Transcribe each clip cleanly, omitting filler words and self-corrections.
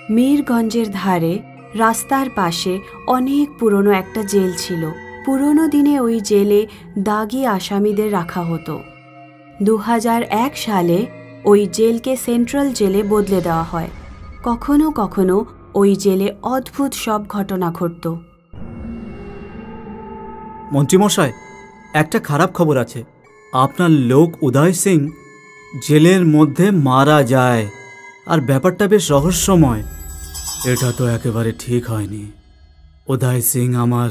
मीरगंजेर धारे रास्तार पाशे अनेक पुरोनो एकटा जेल छिलो। पुरोनो दिने ओई जेले दागी आसामीदेर राखा हतो। 2001 साले ओई जेलके सेंट्रल जेले बदले देওয়া হয়। कखनो कखनो ओई जेले अद्भुत सब घटना घटतो। মন্ত্রীমশাই, একটা খারাপ খবর আছে। আপনার লোক উদয় সিং জেলের মধ্যে মারা যায়, আর ব্যাপারটা বেশ রহস্যময়। এটা তো একেবারে ঠিক হয়নি। উদয় সিং আমার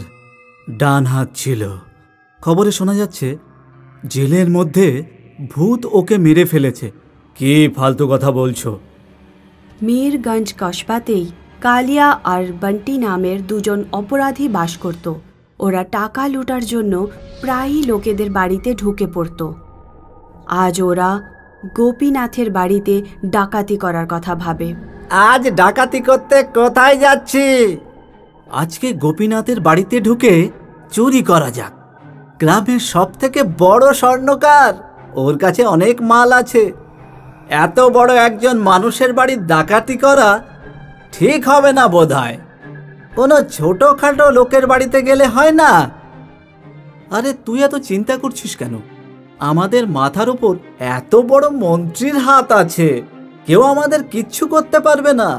ডান হাত ছিল। খবরে শোনা যাচ্ছে জেলের মধ্যে ভূত ওকে মেরে ফেলেছে। কি ফালতু কথা বলছো? मीरगंज कस्बातेई कालिया और बंटी नामेर दुजन अपराधी बास करत। ओरा टाका लुटार जोन्नो प्रायई लोकेदेर बाड़ीते ढुके पड़तो। आज ओरा गोपीनाथेर बाड़ीते डाकाती करार कथा भावे। आज डाकाती करते कोथाय जाच्छी? আজকে গোপীনাথের বাড়িতে ঢুকে চুরি করা যাক। গ্রামের সবথেকে বড় স্বর্ণকার, ওর কাছে অনেক মাল আছে। এত বড় একজন মানুষের বাড়ি ডাকাতি করা ঠিক হবে না বোধহয়। কোনো ছোটখাটো লোকের বাড়িতে গেলে হয় না? আরে তুই এত চিন্তা করছিস কেন? আমাদের মাথার উপর এত বড় মন্ত্রীর হাত আছে, কেউ আমাদের কিচ্ছু করতে পারবে না।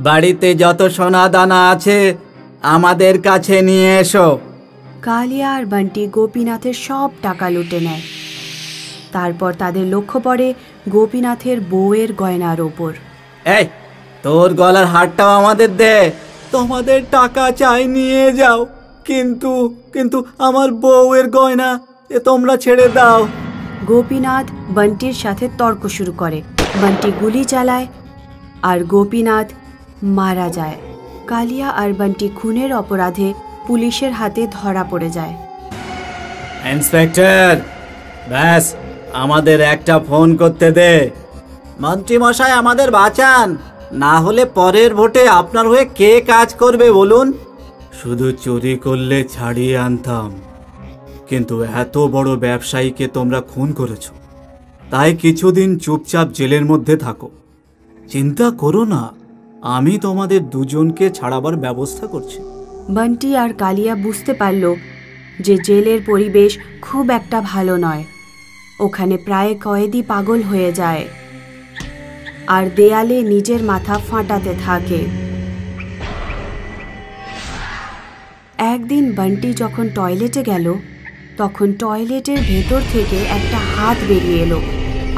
বাড়িতে যত সোনা দানা আছে আমাদের কাছে নিয়ে এসো। कालिया और बंटी गोपीनाथेर सब टाका लुटे नेय। तारपर तादेर लक्ष्य पड़े गोपीनाथेर बउएर गयनार ओपर। এই তোর গলার হারটাও আমাদের দে। তোমাদের টাকা চাই নিয়ে যাও, কিন্তু কিন্তু আমার বউয়ের গয়না এ তোমরা ছেড়ে দাও। गोपीनाथ बंटीर साथे तर्क शुरू करे। बंटी गुली चालाय और गोपीनाथ मारा जाए। कालिया और बंटी खूनेर अपराधे पुलिशेर हाथे धरा पड़े जाए। ইন্সপেক্টর, ব্যাস আমাদের একটা ফোন করতে দে। মন্ত্রী মশাই আমাদের বাঁচান, না হলে পরের ভোটে আপনার হয়ে কে কাজ করবে বলুন? শুধু চুরি করলে ছাড়িয়ে আনতাম, কিন্তু এত বড় ব্যবসায়ীকে তোমরা খুন করেছো, তাই কিছুদিন চুপচাপ জেলের মধ্যে থাকো। চিন্তা করো না, আমি তোমাদের দুজনকে ছাড়াবার ব্যবস্থা করছি। बंटी और कालिया बुझते पारलो जे जेलेर परिवेश खूब एकटा भालो नय। ओखाने प्राय कयेदी पागल हये जाय और देयाले निजेर माथा फाटाते थाके। एकदिन बंटी जखन टयलेटे गेल तखन टयलेटेर भेतर थेके एकटा हाथ बेरिये एलो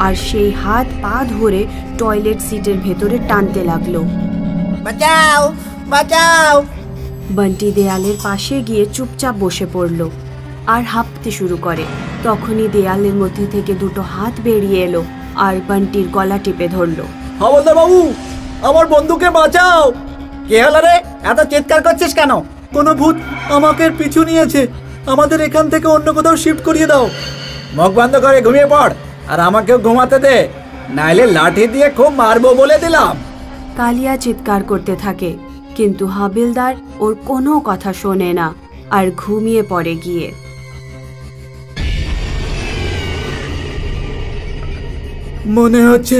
और सेई हाथ पा धरे टयलेट सीटेर भेतरे टानते लागलो। বাঁচাও বাঁচাও! बंटी देयालेर पाशे गिये चुपचाप बसे पड़ल और हाँपते शुरू करे। तखनी देयालेर मध्य थेके दुटो हाथ बेरिये एलो और बंटीर गला टिपे धरल। হবলদার বাবু, আমার বন্ধুকে বাঁচাও! কে হলো রে? এত চিৎকার করছিস কেন? কোনো ভূত আমাকে পিছু নিয়েছে, আমাদের এখান থেকে অন্য কোথাও শিফট করিয়ে দাও। মুখ বন্ধ করে ঘুমিয়ে পড় আর আমাকেও ঘুমাতে দে, নাইলে লাঠি দিয়ে খুব মারবো বলে দিলাম। कालिया चित्कार करते थाके, किन्तु हाबिलदार ओर कोनो कथा शोने ना और घुमिए पड़े गिये। মনে হচ্ছে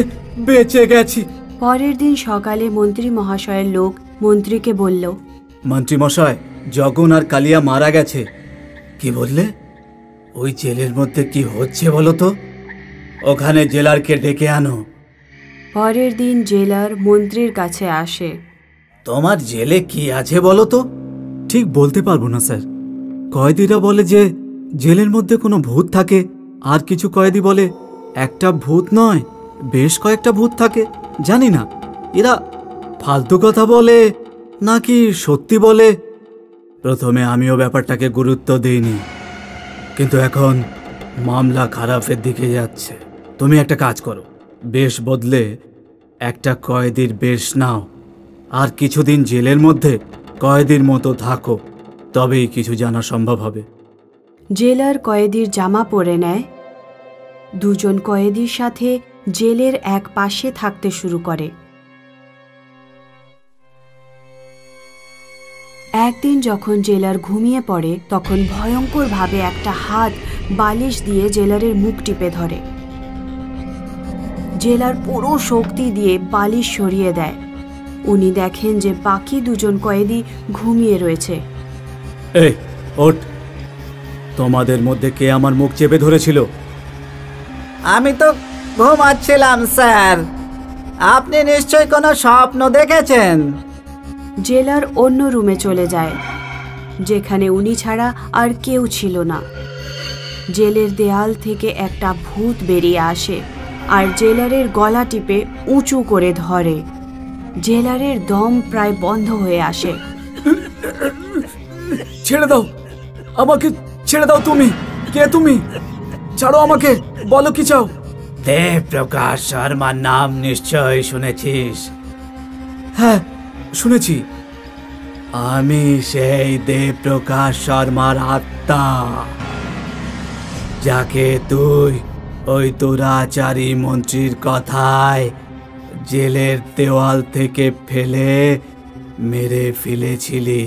বেঁচে গেছি। পরের দিন সকালে মন্ত্রী মহাশয়ের লোক মন্ত্রীকে বলল, মন্ত্রী মশাই, জগন আর কালিয়া মারা গেছে। কি বললে? ওই জেলের মধ্যে কি হচ্ছে বলো তো? ওখানে জেলারকে ডেকে আনো। পরের দিন জেলার মন্ত্রীর কাছে আসে। তোমার জেলে কি আছে বলো তো? ঠিক বলতে পারবো না স্যার। কয়েদিরা বলে যে জেলের মধ্যে কোনো ভূত থাকে, আর কিছু কয়েদি বলে একটা ভূত নয় বেশ কয়েকটা ভূত থাকে। জানি না এরা ফালতু কথা বলে নাকি সত্যি বলে। প্রথমে আমিও ব্যাপারটাকে গুরুত্ব দিইনি, কিন্তু এখন মামলা খারাপের দিকে যাচ্ছে। তুমি একটা কাজ করো, বেশ বদলে একটা কয়েদির বেশ নাও আর কিছুদিন জেলের মধ্যে কয়েদির মতো থাকো, তবেই কিছু জানা সম্ভব হবে। জেলার কয়েদির জামা পরে নেয়। দুজন কয়েদির সাথে জেলের এক পাশে থাকতে শুরু করে। একদিন যখন জেলার ঘুমিয়ে পড়ে তখন ভয়ঙ্কর ভাবে একটা হাত বালিশ দিয়ে জেলারের মুখ টিপে ধরে। জেলার পুরো শক্তি দিয়ে বালিশ সরিয়ে দেয়। উনি দেখেন যে বাকি দুজন কয়েদি ঘুমিয়ে রয়েছে। এই ওঠ, তোমাদের মধ্যে কে আমার মুখ চেপে ধরেছিল? আমি তো ঘুমাচ্ছিলাম স্যার। আপনি নিশ্চয়ই কোনো স্বপ্ন দেখেছেন। জেলার অন্য রুমে চলে যায়, যেখানে উনি ছাড়া আর কেউ ছিল না। জেলের দেয়াল থেকে একটা ভূত বেরিয়ে আসে আর জেলারের গলা টিপে উঁচু করে ধরে। জেলারের দম প্রায় বন্ধ হয়ে আসে। ছেড়ে দাও আমাকে, ছেড়ে দাও। তুমি কে? তুমি ছাড়ো আমাকে, বলো কি চাও? দেবপ্রকাশ শর্মার নাম নিশ্চয়ই শুনেছিস। হ্যাঁ শুনেছি। আমি সেই দেবপ্রকাশ শর্মার আত্মা, যাকে তুই ওই দুরাচারী মন্ত্রীর কথায় জেলের দেওয়াল থেকে ফেলে মেরে ফেলেছিলি,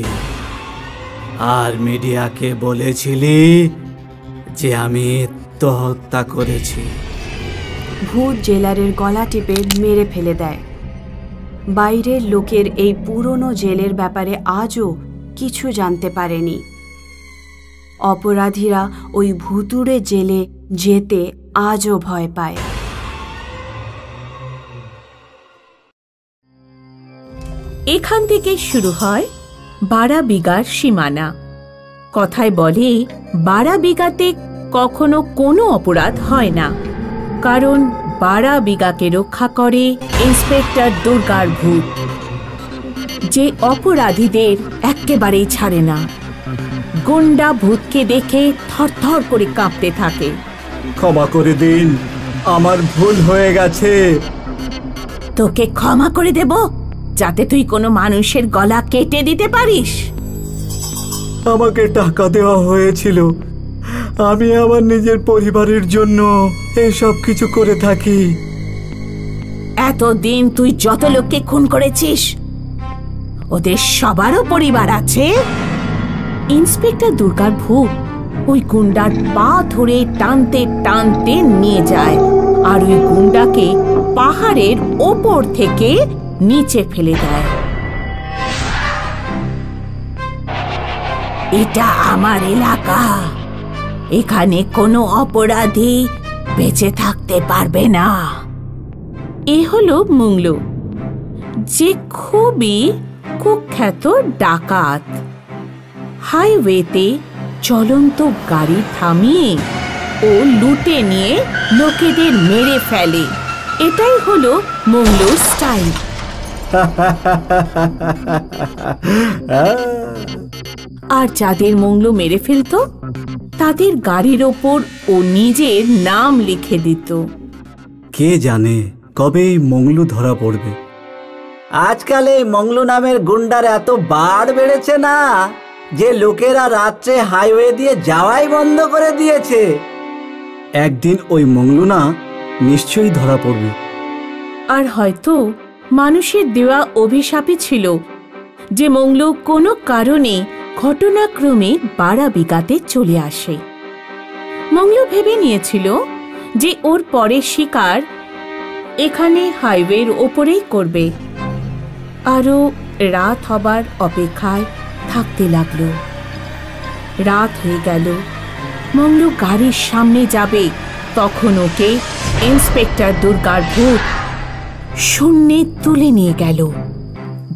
আর মিডিয়াকে বলেছিলি যে আমি আত্মহত্যা করেছি। ভূত জেলারের গলা টিপে মেরে ফেলে দেয়। বাইরের লোকের এই পুরনো জেলের ব্যাপারে আজও কিছু জানতে পারেনি। অপরাধীরা ওই ভুতুড়ে জেলে যেতে আজও ভয় পায়। এখান থেকে শুরু হয় 12 বিঘার সীমানা। কথায় বলে 12 বিঘাতে কখনো কোনো অপরাধ হয় না, কারণ 12 বিঘাকে রক্ষা করে ইন্সপেক্টর দুর্গার ভূত, যে অপরাধীদের একেবারেই ছাড়ে না। গুন্ডা ভূতকে দেখে থরথর করে কাঁপতে থাকে। ক্ষমা করে দিন, আমার ভুল হয়ে গেছে। তোকে ক্ষমা করে দেব যাতে তুই কোনো মানুষের গলা কেটে দিতে পারিস? আমাকে টাকা দেওয়া হয়েছিল, আমি আমার নিজের পরিবারের জন্য এইসব কিছু করে থাকি। এতদিন তুই যত লোককে খুন করেছিস, ওদের সবারও পরিবার আছে। ইন্সপেক্টর দুর্গার ভূত ওই গুন্ডার পা ধরে টানতে টানতে নিয়ে যায় আর ওই গুন্ডাকে পাহাড়ের ওপর থেকে নিচে ফেলে দেয়। এটা আমার এলাকা, এখানে কোনো অপরাধী বেঁচে থাকতে পারবে না। এ হলো মুংলু, যে খুবই কুখ্যাত ডাকাত। হাইওয়েতে চলন্ত গাড়ি থামিয়ে ও লুটে নিয়ে লোকেদের মেরে ফেলে। এটাই হলো মুংলু স্টাইল। আর যাদের মুংলু মেরে ফেলতো তাদের গাড়ির ওপর ও নিজের নাম লিখে দিত। কে জানে কবে এই মংলু ধরা পড়বে। আজকাল এই মংলু নামের গুন্ডার এত বার বেড়েছে না, যে লোকেরা রাত্রে হাইওয়ে দিয়ে যাওয়াই বন্ধ করে দিয়েছে। একদিন ওই মংলু না নিশ্চয়ই ধরা পড়বে। আর হয়তো মানুষের দেওয়া অভিশাপই ছিল যে মংলু কোনো কারণে ঘটনাক্রমে 12 বিঘাতে চলে আসে। মংলু ভেবে নিয়েছিল যে ওর পরের শিকার এখানে হাইওয়ের ওপরেই করবে। আরও রাত হবার অপেক্ষায় থাকতে লাগলো। রাত হয়ে গেল, মংলু গাড়ির সামনে যাবে, তখন ওকে ইন্সপেক্টর দুর্গার ভূত শূন্যে তুলে নিয়ে গেল।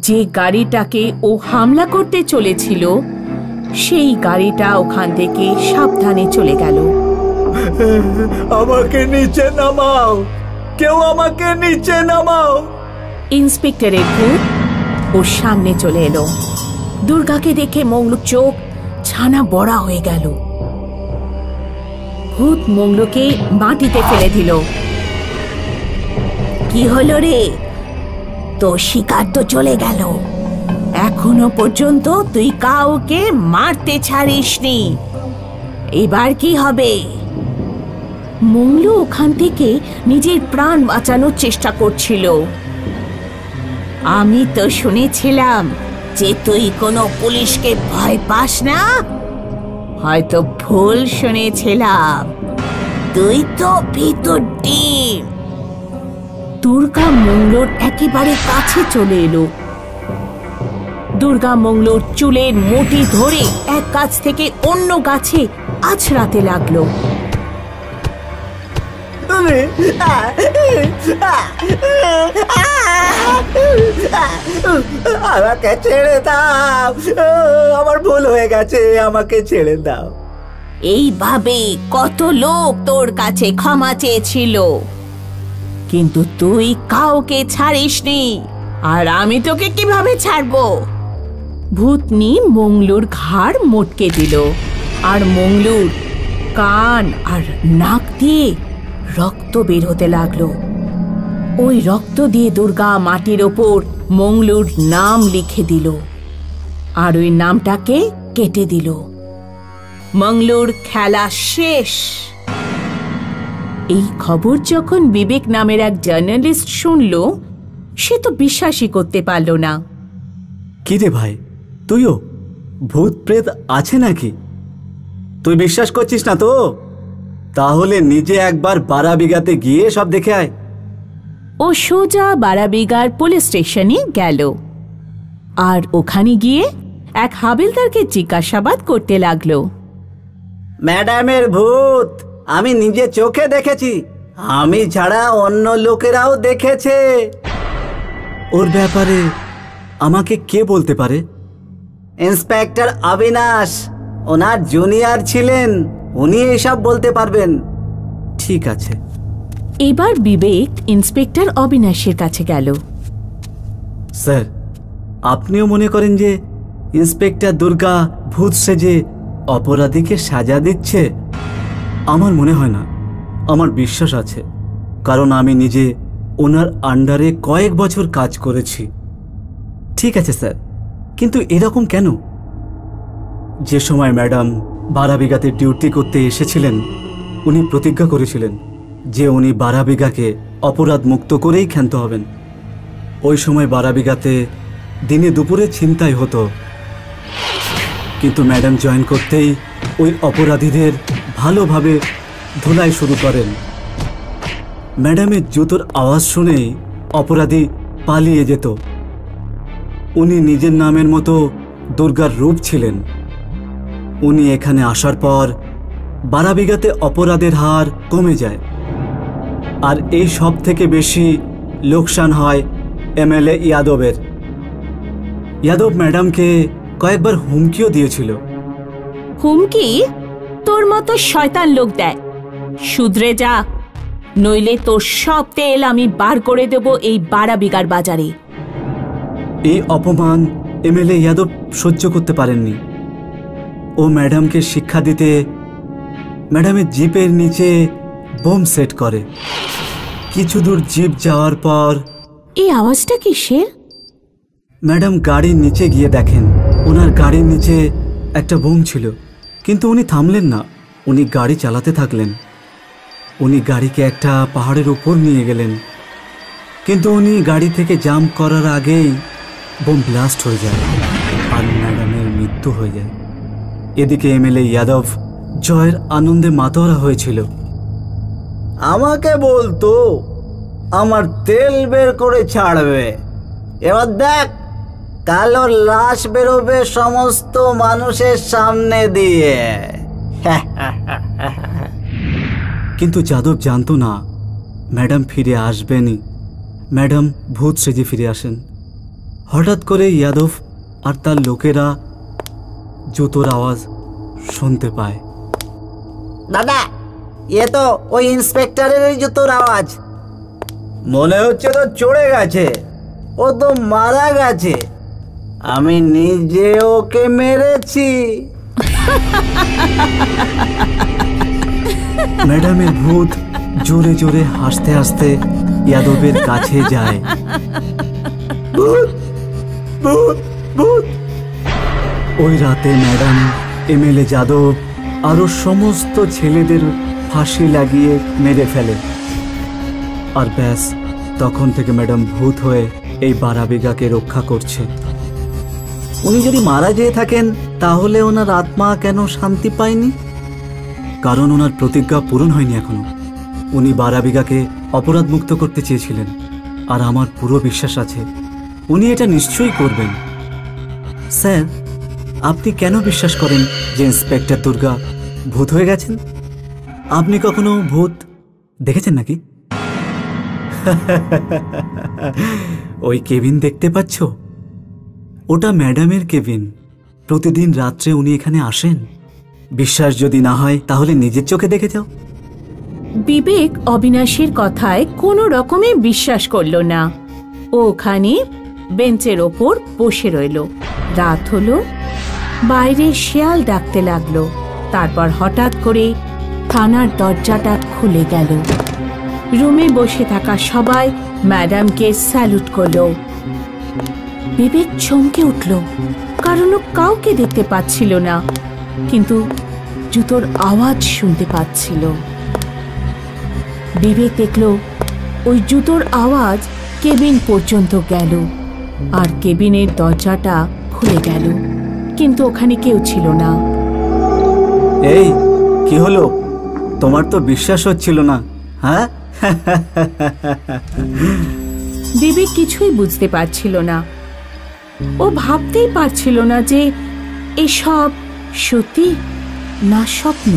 যে গাড়িটাকে ও হামলা করতে চলেছিল সেই গাড়িটা ওখান থেকে সাবধানে চলে গেল। আমাকে নিচে নামাও, কেউ আমাকে নিচে নামাও। ইন্সপেক্টরের ভূত ওর সামনে চলে এলো। দুর্গাকে দেখে মংলুর চোখ ছানা বড়া হয়ে গেল। ভূত মংলুকে মাটিতে ফেলে দিল। কি হলো রে? তোর শিকার তো চলে গেল, এখনো পর্যন্ত তুই কাউকে মারতে ছাড়িসনি, এবার কি হবে? মংলু ওখান থেকে নিজের প্রাণ বাঁচানোর চেষ্টা করছিল। আমি তো শুনেছিলাম যে তুই কোনো পুলিশকে ভয় পাস না। হয়তো ভুল শুনেছিলাম, তুই তো ভিতর ডিম। দুর্গা মঙ্গলোর একেবারে কাছে চলে এলো। দুর্গা মঙ্গলোর চুলের মুঠি ধরে এক গাছ থেকে অন্য গাছে আছড়াতে লাগলো। আমাকে ছেড়ে দাও, আমার ভুল হয়ে গেছে, আমাকে ছেড়ে দাও। এইভাবে কত লোক তোর কাছে ক্ষমা চেয়েছিল, কিন্তু তুই কাউকে ছাড়িসনি, আর আমি তোকে কিভাবে ছাড়বো? ভূতনি মঙ্গলুর ঘাড় মটকে দিল, আর মঙ্গলুর কান আর নাক দিয়ে রক্ত বের হতে লাগলো। ওই রক্ত দিয়ে দুর্গা মাটির ওপর মঙ্গলুর নাম লিখে দিল, আর ওই নামটাকে কেটে দিল। মঙ্গলুর খেলা শেষ। এই খবর যখন বিবেক নামের এক জার্নালিস্ট শুনল, সে তো বিশ্বাসই করতে পারল না। কি রে ভাই, তুইও ভূত প্রেত আছে নাকি? তুই বিশ্বাস করছিস না তো? তাহলে নিজে একবার বারাবিঘাতে গিয়ে সব দেখে আয়। ও সোজা বারাবিঘার পুলিশ স্টেশনে গেল, আর ওখানে গিয়ে এক হাবিলদারকে জিজ্ঞাসাবাদ করতে লাগলো। ম্যাডামের ভূত আমি নিজে চোখে দেখেছি, আমি ছাড়া অন্য লোকেরাও দেখেছে। ওর ব্যাপারে আমাকে কে বলতে পারে? ইন্সপেক্টর অবিনাশ, ওনার জুনিয়র ছিলেন, উনি এসব বলতে পারবেন। ঠিক আছে। এবার বিবেক ইন্সপেক্টর অবিনাশের কাছে গেল। স্যার, আপনিও মনে করেন যে ইন্সপেক্টর দুর্গা ভূত সেজে অপরাধীকে সাজা দিচ্ছে? আমার মনে হয় না, আমার বিশ্বাস আছে, কারণ আমি নিজে ওনার আন্ডারে কয়েক বছর কাজ করেছি। ঠিক আছে স্যার, কিন্তু এরকম কেন? যে সময় ম্যাডাম বারাবিঘাতে ডিউটি করতে এসেছিলেন, উনি প্রতিজ্ঞা করেছিলেন যে উনি বারাবিঘাকে অপরাধ মুক্ত করেই ক্ষান্ত হবেন। ওই সময় বারাবিঘাতে দিনে দুপুরে ছিনতাই হতো, কিন্তু ম্যাডাম জয়েন করতেই ওই অপরাধীদের ভালোভাবে ধুলাই শুরু করেন। ম্যাডামের জুতোর আওয়াজ শুনেই অপরাধী পালিয়ে যেত। উনি নিজের নামের মতো দুর্গার রূপ ছিলেন। উনি এখানে আসার পর বারাবিঘাতে অপরাধের হার কমে যায়, আর এই সব থেকে বেশি লোকসান হয় এমএলএ ইয়াদবের। ইয়াদব ম্যাডামকে কয়েকবার হুমকিও দিয়েছিল। হুমকি তোর মতো শয়তান লোক দেয়, শুধরে যা, নইলে তোর সব তেল আমি বার করে দেব এই বারাবিঘার বাজারে। এই অপমান এমএলএ ইয়াদব সহ্য করতে পারেননি। ও ম্যাডামকে শিক্ষা দিতে ম্যাডামের জিপের নিচে বোম সেট করে। কিছু দূর জিপ যাওয়ার পর এই আওয়াজটা কিসের? ম্যাডাম গাড়ির নিচে গিয়ে দেখেন ওনার গাড়ির নিচে একটা বোম ছিল, কিন্তু উনি থামলেন না, উনি গাড়ি চালাতে থাকলেন। উনি গাড়িকে একটা পাহাড়ের উপর নিয়ে গেলেন, কিন্তু উনি গাড়ি থেকে জাম্প করার আগেই বোম ব্লাস্ট হয়ে যায়, আর ম্যাডামের মৃত্যু হয়ে যায়। এদিকে এমএলএ ইয়াদব জয়ের আনন্দে মাতোয়ারা হয়েছিল। আমাকে বলতো আমার তেল বের করে ছাড়বে, এবার দেখ কালো লাশ বেরোবে সমস্ত মানুষের সামনে দিয়ে। কিন্তু যাদব জানতো না ম্যাডাম ফিরে আসবেনই। ম্যাডাম ভূত সেজে ফিরে আসেন। হঠাৎ করে ইয়াদব আর তার লোকেরা জুতোর আওয়াজ শুনতে পায়। দাদা, এ তো ওই ইন্সপেক্টরের জুতোর আওয়াজ। মনে হচ্ছে তো চড়ে গেছে, ও তো মারা গেছে, আমি নিজে ওকে মেরেছি। ম্যাডামের ভূত জোরে জোরে হাসতে হাসতে ইয়াদবের কাছে যায়। ভূত ভূত ভূত। ওই রাতে ম্যাডাম, এমএলএ যাদব আরো সমস্ত ছেলেদের ফাঁসি লাগিয়ে মেরে ফেলে। আর ব্যাস, তখন থেকে ম্যাডাম ভূত হয়ে এই বারাবিঘাকে রক্ষা করছে। উনি যদি মারা যেয়ে থাকেন তাহলে ওনার আত্মা কেন শান্তি পায়নি? কারণ ওনার প্রতিজ্ঞা পূরণ হয়নি এখনো। উনি বারাবিঘাকে অপরাধ মুক্ত করতে চেয়েছিলেন। আর আমার পুরো বিশ্বাস আছে উনি এটা নিশ্চয়ই করবেন। স্যার, আপনি কেন বিশ্বাস করেন যে ইন্সপেক্টর দুর্গা ভূত হয়ে গেছেন? আপনি কখনো ভূত দেখেছেন নাকি? ওই কেবিন দেখতে পাচ্ছ? ওটা ম্যাডামের কেবিন। প্রতিদিন রাত্রে উনি এখানে আসেন। বিশ্বাস যদি না হয় তাহলে নিজের চোখে দেখে যাও। বিবেক অবিনাশীর কথায় কোনো রকমে বিশ্বাস করল না। ও ওখানে বেঞ্চের ওপর বসে রইল। রাত হলো, বাইরে শেয়াল ডাকতে লাগলো। তারপর হঠাৎ করে থানার দরজাটা খুলে গেল। রুমে বসে থাকা সবাই ম্যাডামকে স্যালুট করলো। বিবেক চমকে উঠল, কারণ ও কাউকে দেখতে পাচ্ছিল না, কিন্তু জুতোর আওয়াজ শুনতে পাচ্ছিল। বিবেক দেখল ওই জুতোর আওয়াজ কেবিন পর্যন্ত গেল, আর কেবিনের দরজাটা খুলে গেল, কিন্তু ওখানে কেউ ছিল না। এই কি হলো? তোমার তো বিশ্বাস হচ্ছিল না, হ্যাঁ? বিবেক কিছুই বুঝতে পারছিল না। ও ভাবতেই পারছিল না যে এসব সত্যি না স্বপ্ন।